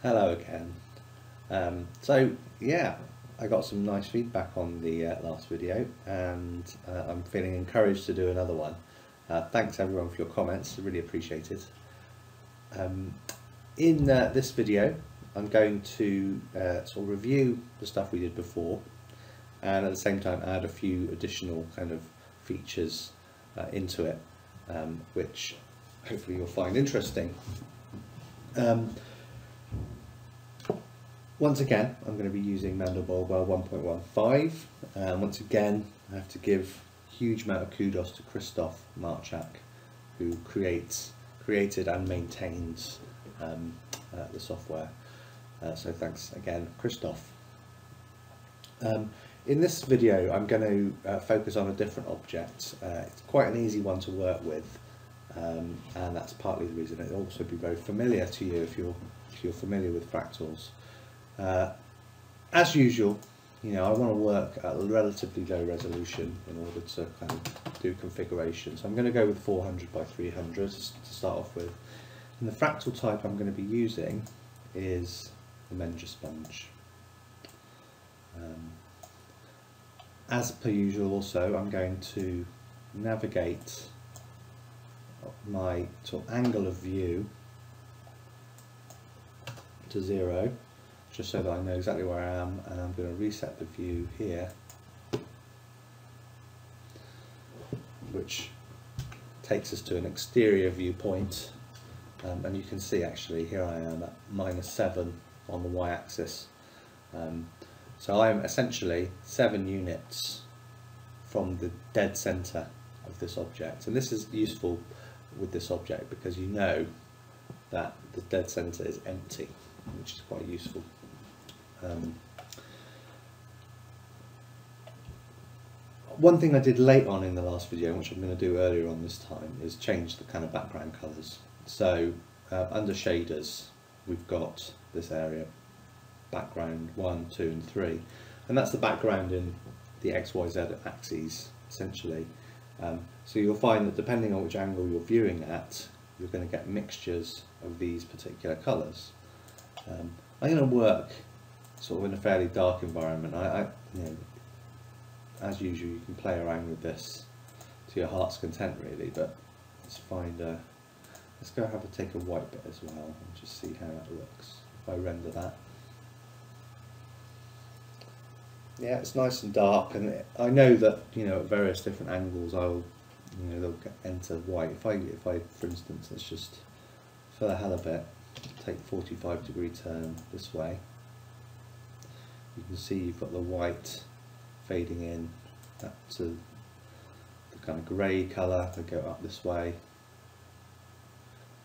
Hello again. So yeah, I got some nice feedback on the last video, and I'm feeling encouraged to do another one. Thanks everyone for your comments, really appreciate it. In this video I'm going to sort of review the stuff we did before, and at the same time add a few additional kind of features into it, which hopefully you'll find interesting. Once again, I'm going to be using Mandelbulber 1.15, and once again I have to give a huge amount of kudos to Christoph Marchak, who created and maintains the software. So thanks again, Christoph. In this video I'm going to focus on a different object. It's quite an easy one to work with, and that's partly the reason. It'll also be very familiar to you if you're familiar with fractals. As usual, I want to work at a relatively low resolution in order to kind of do configuration. So I'm going to go with 400 by 300 to start off with. And the fractal type I'm going to be using is the Mandelbulber. As per usual also, I'm going to navigate my sort of angle of view to 0, just so that I know exactly where I am, and I'm going to reset the view here, which takes us to an exterior viewpoint, and you can see actually here I am at -7 on the y-axis. So I'm essentially 7 units from the dead center of this object, and this is useful with this object because you know that the dead center is empty, which is quite useful. One thing I did late on in the last video, which I'm going to do earlier on this time, is change the kind of background colours. So under shaders we've got this area, background 1, 2 and 3, and that's the background in the XYZ axes essentially. So you'll find that depending on which angle you're viewing at, you're going to get mixtures of these particular colours. I'm going to work sort of in a fairly dark environment. As usual, you can play around with this to your heart's content really, but let's go take a white bit as well and just see how that looks if I render that. Yeah, it's nice and dark, and I know that at various different angles they'll enter white. If I for instance, let's just for the hell of it take 45-degree turn this way, you can see you've got the white fading in up to the kind of grey colour. They go up this way.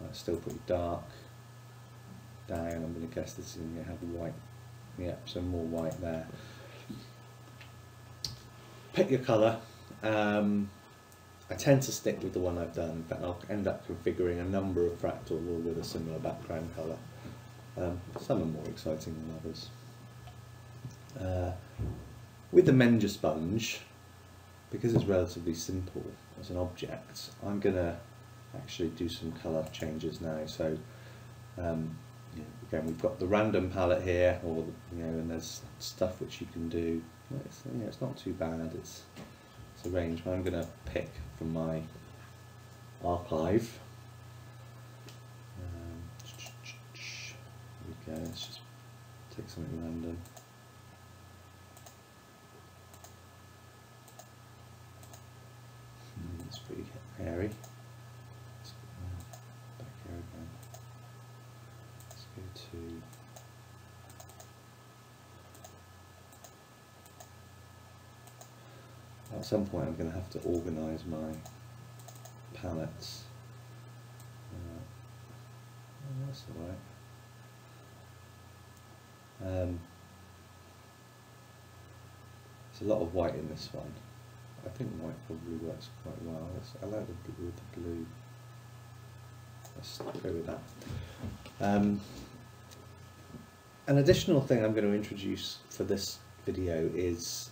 It's still pretty dark. Down, I'm going to guess this is going to have white. Yeah, so more white there. Pick your colour. I tend to stick with the one I've done, but I'll end up configuring a number of fractals all with a similar background colour. Some are more exciting than others. With the Mandelbulber, because it's relatively simple as an object, I'm going to actually do some colour changes now. So again, we've got the random palette here, or and there's stuff which you can do. It's not too bad. It's a range. I'm going to pick from my archive. There we go. Let's just take something random. It's pretty hairy. Let's back here again. Let's go to at some point I'm going to have to organise my palettes. That's alright. There's a lot of white in this one. I think white probably works quite well. I like the blue with the blue. Let's go with that. An additional thing I'm going to introduce for this video is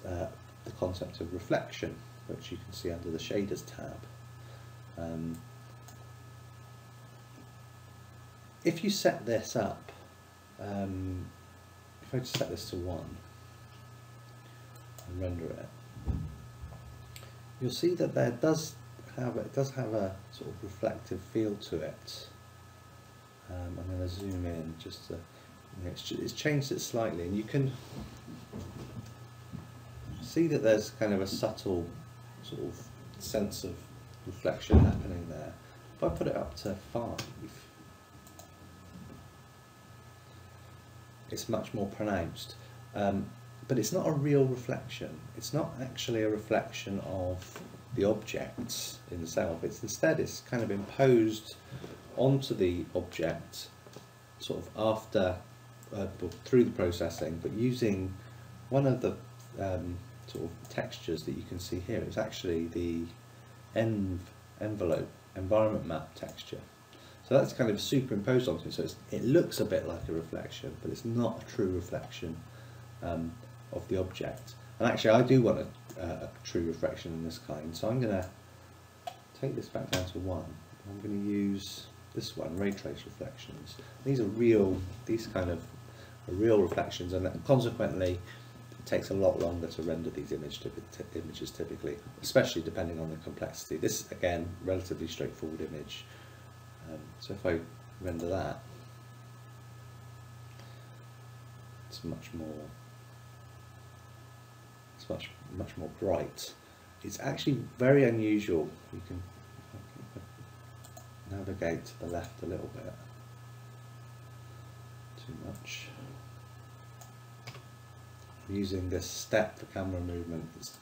the concept of reflection, which you can see under the shaders tab. If you set this up if I just set this to 1 and render it, you'll see that it does have a sort of reflective feel to it. I'm going to zoom in just to, it's changed it slightly, and you can see that there's kind of a subtle sort of sense of reflection happening there. If I put it up to 5, it's much more pronounced, but it's not a real reflection. It's not actually a reflection of the objects in itself. It's kind of imposed onto the object sort of after through the processing, but using one of the sort of textures that you can see here. It's actually the envelope environment map texture. So that's kind of superimposed onto it, so it looks a bit like a reflection, but it's not a true reflection of the object. And actually I do want a true reflection in this kind, so I'm going to take this back down to 1. I'm going to use this one, ray trace reflections. These are real reflections, and consequently it takes a lot longer to render these images typically, especially depending on the complexity. This, again, relatively straightforward image. So if I render that, it's much more bright. It's actually very unusual. You can navigate to the left a little bit. Too much. I'm using this step for camera movement. It's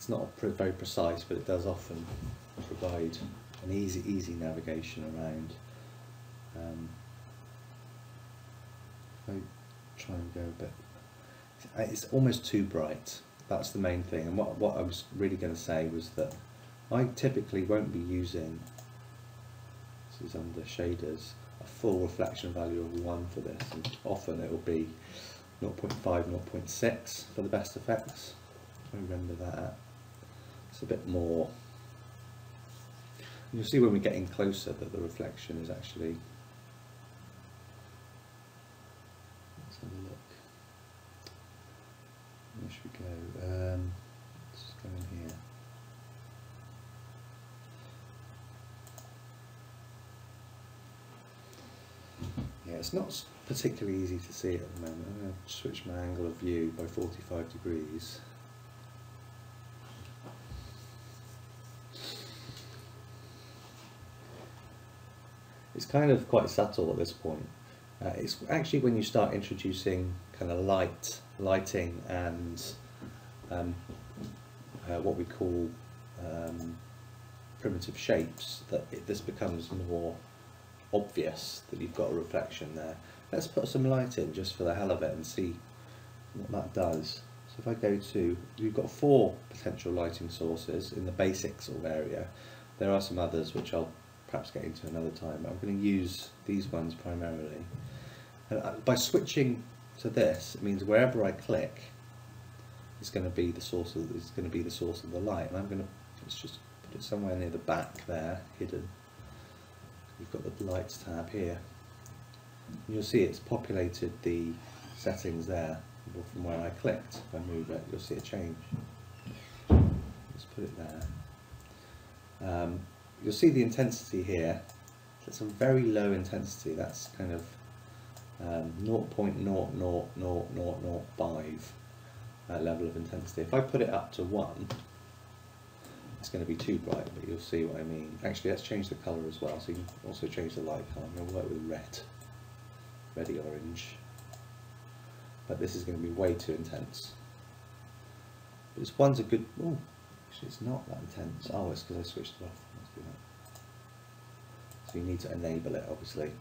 not very precise, but it does often provide an easy navigation around. If I try and go a bit, it's almost too bright. That's the main thing. And what I was really going to say was that I typically won't be using, this is under shaders, a full reflection value of 1 for this, and often it will be 0.5, 0.6 for the best effects. If I render that, it's a bit more. You'll see when we get in closer that the reflection is actually, let's have a look. Where should we go? Let's just go in here. Yeah, it's not particularly easy to see at the moment. I'm going to switch my angle of view by 45 degrees. It's kind of quite subtle at this point. It's actually when you start introducing kind of lighting and what we call primitive shapes that this becomes more obvious that you've got a reflection there. Let's put some light in just for the hell of it and see what that does. So if I go to, we've got 4 potential lighting sources in the basic sort of area. There are some others which I'll perhaps get into another time. I'm going to use these ones primarily. And by switching to this, it means wherever I click, it's going to be the source of the light. And I'm going to let's just put it somewhere near the back there, hidden. We've got the lights tab here. And you'll see it's populated the settings there from where I clicked. If I move it, you'll see a change. Let's put it there. You'll see the intensity here. It's a very low intensity. That's kind of 0.00005 level of intensity. If I put it up to 1, it's going to be too bright, but you'll see what I mean. Actually, let's change the colour as well, so you can also change the light colour. I'm going to work with red, reddy orange, but this is going to be way too intense. But this one's a good, oh, actually it's not that intense. Oh, it's because I switched it off. Let's do that. So you need to enable it, obviously.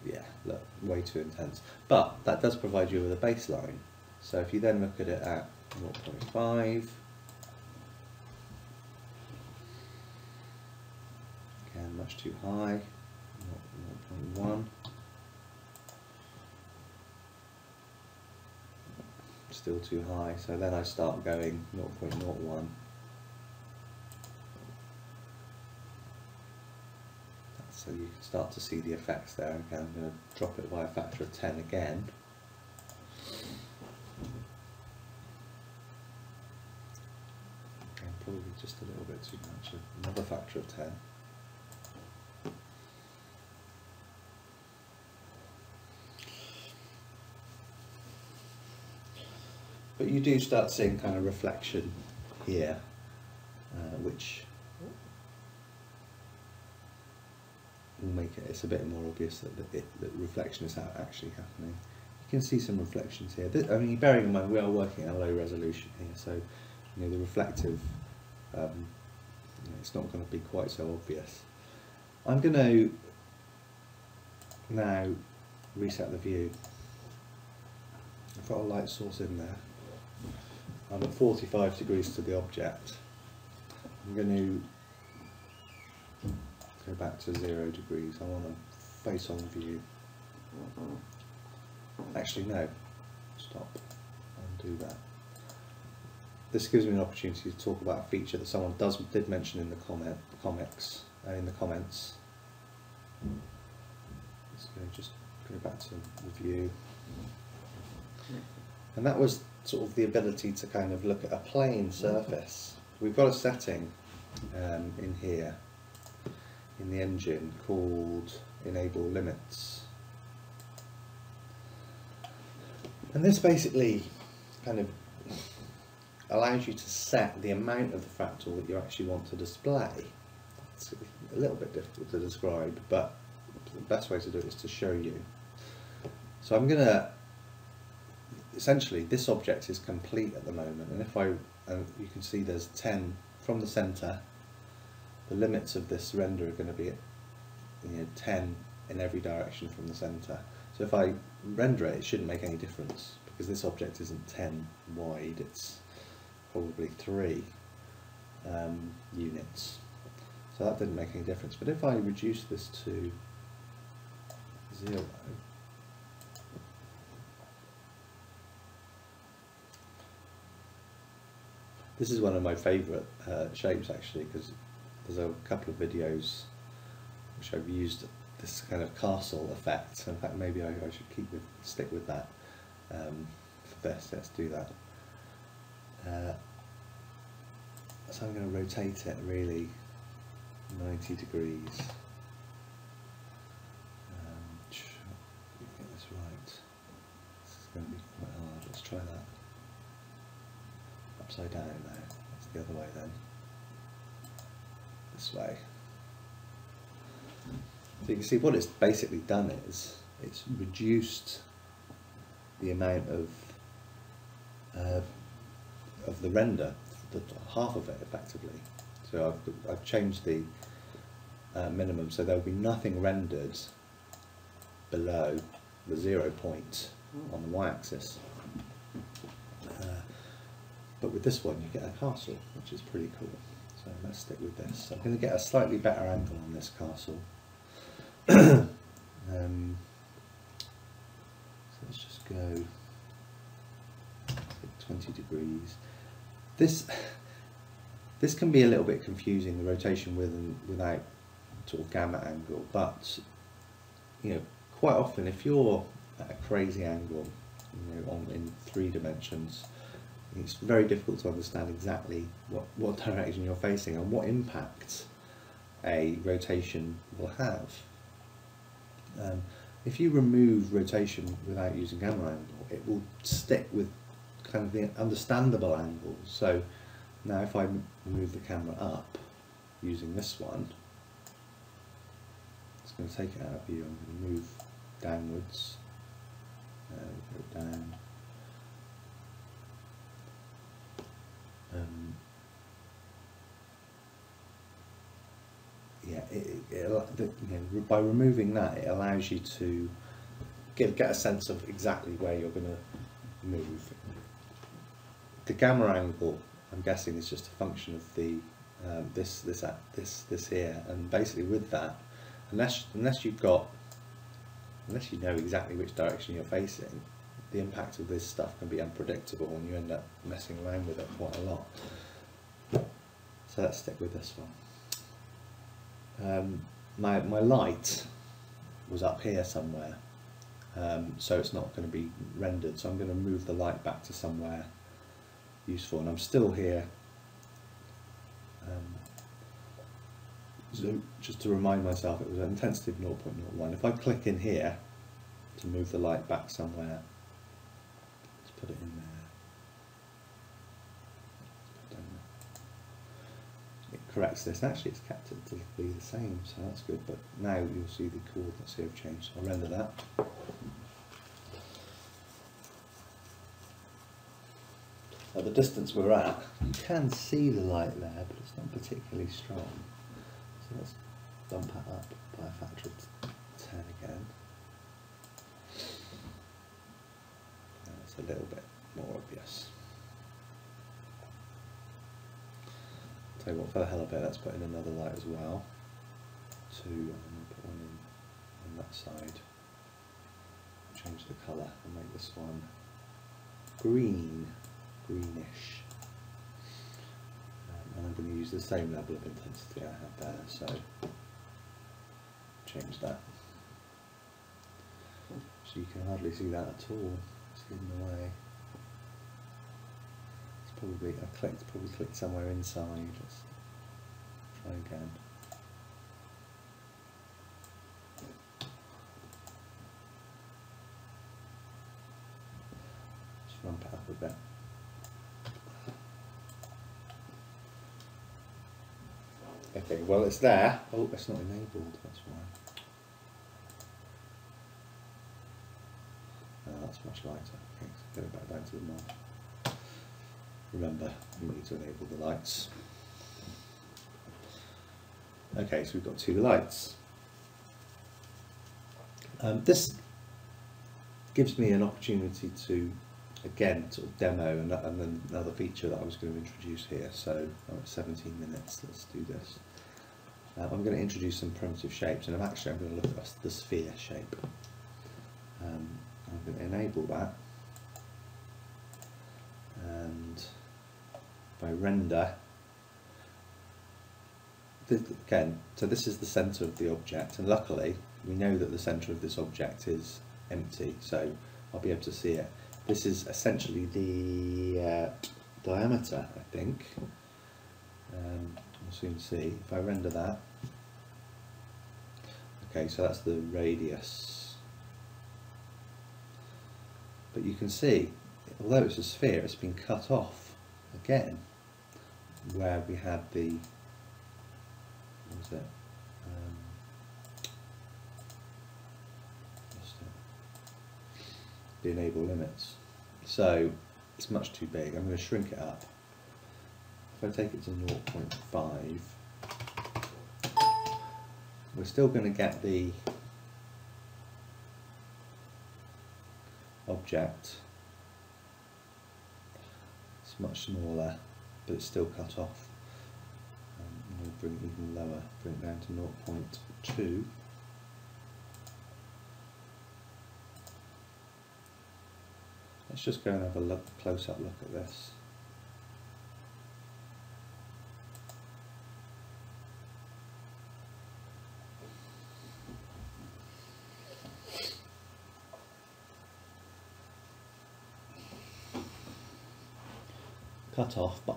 Yeah, look, way too intense. But that does provide you with a baseline. So if you then look at it at 0.5, again much too high, 0.1, still too high, so then I start going 0.01, So you can start to see the effects there. Again, I'm going to drop it by a factor of 10 again. Again, probably just a little bit too much. Another factor of 10. But you do start seeing kind of reflection here, which will make it's a bit more obvious that reflection is actually happening. You can see some reflections here. I mean, bearing in mind we are working at a low resolution here, so the reflective, it's not going to be quite so obvious. I'm going to now reset the view. I've got a light source in there. I'm at 45 degrees to the object. I'm going to go back to 0 degrees. I want a face-on view. Actually, no. Stop. Undo that. This gives me an opportunity to talk about a feature that someone did mention in the comments. So just go back to the view. And that was sort of the ability to kind of look at a plane surface. We've got a setting in here in the engine called enable limits, and this basically kind of allows you to set the amount of the fractal that you actually want to display. It's a little bit difficult to describe, but the best way to do it is to show you. So I'm going to essentially, this object is complete at the moment, and if you can see there's 10 from the center. The limits of this render are going to be at 10 in every direction from the center. So if I render it, it shouldn't make any difference because this object isn't 10 wide, it's probably 3 units. So that didn't make any difference. But if I reduce this to 0, this is one of my favourite shapes actually, because there's a couple of videos which I've used this kind of castle effect. In fact, maybe I should stick with that for this. Let's do that. So I'm going to rotate it really 90 degrees. Get this right. This is going to be quite hard. Let's try that. Upside down now. That's the other way then. This way. So you can see what it's basically done is it's reduced the amount of the render, half of it effectively. So I've changed the minimum, so there'll be nothing rendered below the 0 point on the y-axis. But with this one you get a castle, which is pretty cool. So let's stick with this. I'm going to get a slightly better angle on this castle. So let's just go 20 degrees. This can be a little bit confusing, the rotation with and without sort of gamma angle, but quite often if you're at a crazy angle in 3 dimensions, it's very difficult to understand exactly what direction you're facing and what impact a rotation will have. If you remove rotation without using gamma angle, it will stick with kind of the understandable angles. So now if I move the camera up using this one, it's going to take it out of view. I'm going to move downwards, go down. By removing that, it allows you to get a sense of exactly where you're going to move. The gamma angle, I'm guessing, is just a function of the this here, and basically with that, unless you know exactly which direction you're facing, the impact of this stuff can be unpredictable, and you end up messing around with it quite a lot. So let's stick with this one. my light was up here somewhere, so it's not going to be rendered, so I'm going to move the light back to somewhere useful, and I'm still here. So just to remind myself, it was an intensity of 0.01. If I click in here to move the light back somewhere, let's put it in there. It corrects this. Actually, it's kept it to be the same, so that's good. But now you'll see the coordinates here have changed. I'll render that. At the distance we're at, you can see the light there, but it's not particularly strong. So let's bump that up by a factor of 10 again. That's a little bit more obvious. Tell you what, for the hell of it, let's put in another light as well. Two, and then put one in on that side. Change the colour and make this one greenish. And I'm going to use the same level of intensity I had there, so change that. So you can hardly see that at all, it's hidden away. It's probably, probably clicked somewhere inside. Let's try again. Just ramp it up a bit. Okay, well it's there. Oh, it's not enabled, that's why. Oh, that's much lighter. Okay, so get it back down to the mark. Remember, you need to enable the lights. Okay, so we've got two lights. This gives me an opportunity to, again, sort of demo and another feature that I was going to introduce here. So I'm at 17 minutes, let's do this. I'm going to introduce some primitive shapes, and I'm going to look at the sphere shape. I'm going to enable that, and if I render, again, so this is the centre of the object, and luckily we know that the centre of this object is empty, so I'll be able to see it. This is essentially the diameter, I think. We'll soon see. If I render that, okay, so that's the radius. But you can see, although it's a sphere, it's been cut off again, where we had the, what was it? The enable limits. So it's much too big. I'm going to shrink it up. If I take it to 0.5, we're still going to get the object. It's much smaller, but it's still cut off. I'm going to bring it even lower, bring it down to 0.2. Let's just go and have a close-up look at this. Cut off, but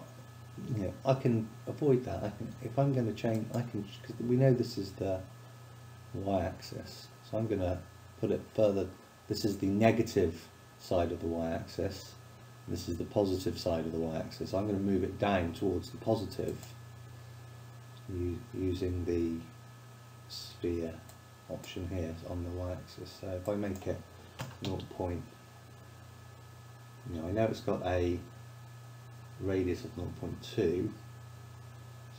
you know, I can avoid that. I can, if I'm going to change, I can, because we know this is the y-axis, so I'm going to put it further. This is the negative side of the y-axis. This is the positive side of the y-axis. I'm going to move it down towards the positive using the sphere option here on the y-axis. So if I make it 0. I know it's got a radius of 0.2, so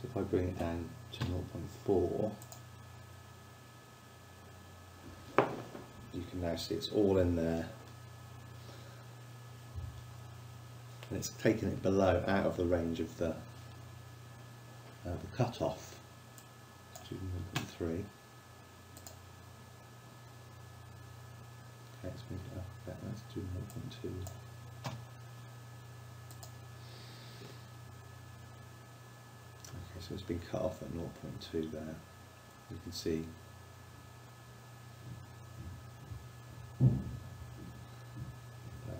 if I bring it down to 0.4, you can now see it's all in there, and it's taken it below, out of the range of the cutoff to 0.3. Okay, let's move it up a bit. Let's do 0.2. So it's been cut off at 0.2 there. you can see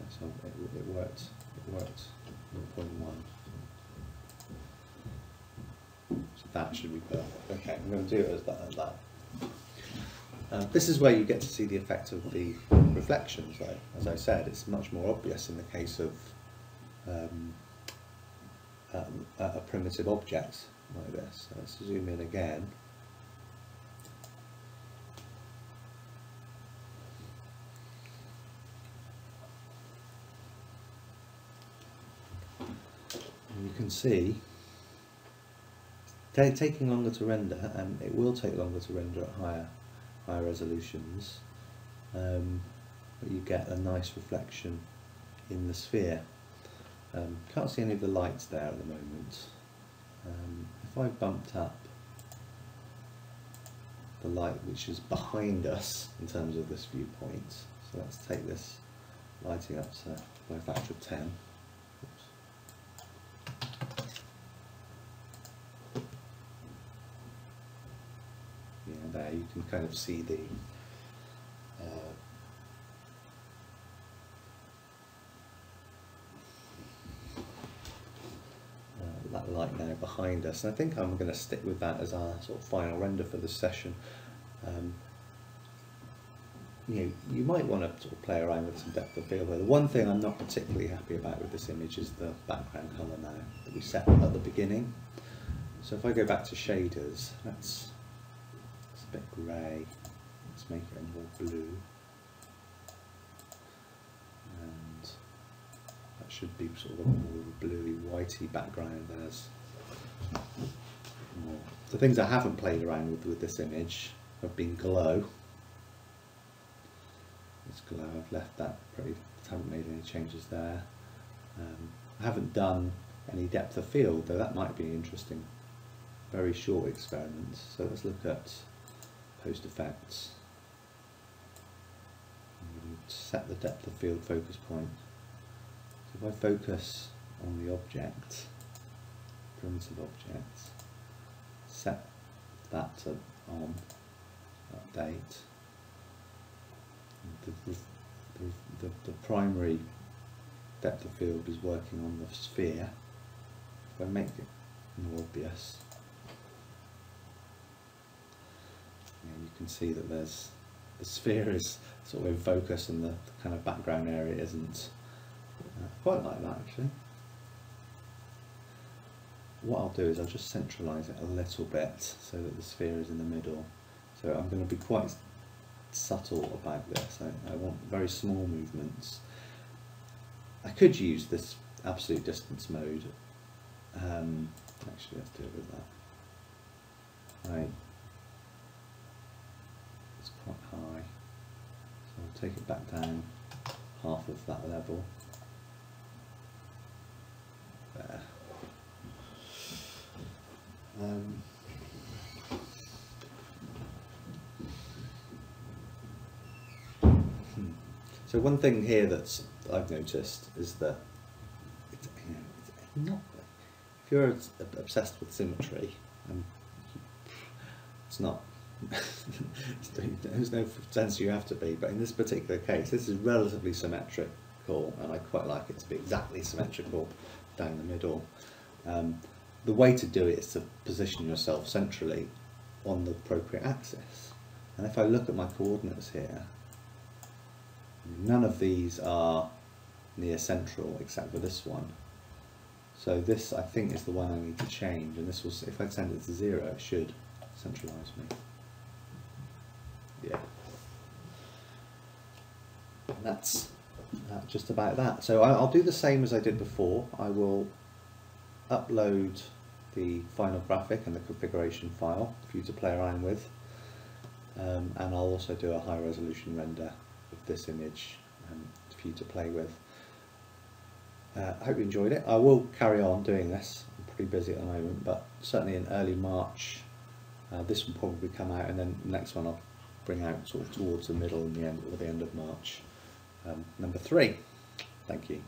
so it worked 0.1. So that should be perfect. Okay, I'm going to do it as that. This is where you get to see the effect of the reflections, though. As I said, it's much more obvious in the case of a primitive object like this. So let's zoom in again. And you can see taking longer to render, and it will take longer to render at higher resolutions, but you get a nice reflection in the sphere. Can't see any of the lights there at the moment. If I bumped up the light which is behind us in terms of this viewpoint, so let's take this lighting up to by a factor of 10. Oops. Yeah, there you can kind of see the that light now behind us, and I think I'm going to stick with that as our sort of final render for this session. You might want to sort of play around with some depth of field. The one thing I'm not particularly happy about with this image is the background colour now that we set at the beginning. So if I go back to shaders, it's a bit grey. Let's make it more blue, and that should be sort of a more bluey, whitey background. There's more. The things I haven't played around with this image have been glow. It's glow. I've left that pretty. Haven't made any changes there. I haven't done any depth of field, though that might be an interesting, very short experiment. So let's look at post effects. Set the depth of field focus point. So if I focus on the object, primitive object, set that to on, update, the primary depth of field is working on the sphere. If I make it more obvious, you can see that there's the sphere is sort of in focus and the kind of background area isn't. Quite like that actually. What I'll do is I'll just centralise it a little bit so that the sphere is in the middle. So I'm going to be quite subtle about this. I want very small movements. I could use this absolute distance mode. Actually, let's do it with that. Right. It's quite high. So I'll take it back down half of that level. There. So one thing here that I've noticed is that it's not. If you're obsessed with symmetry, it's not. There's no sense you have to be, but in this particular case, this is relatively symmetrical, and I quite like it to be exactly symmetrical down the middle. The way to do it is to position yourself centrally on the appropriate axis. And if I look at my coordinates here, none of these are near central except for this one. So this, I think, is the one I need to change, and this was, if I send it to 0, it should centralise me. Yeah. And that's just about that. So I'll do the same as I did before. I will upload the final graphic and the configuration file for you to play around with, and I'll also do a high resolution render of this image for you to play with. I hope you enjoyed it. I will carry on doing this. I'm pretty busy at the moment, but certainly in early March this will probably come out, and then the next one I'll bring out sort of towards the middle and the end, or the end of March, number 3. Thank you.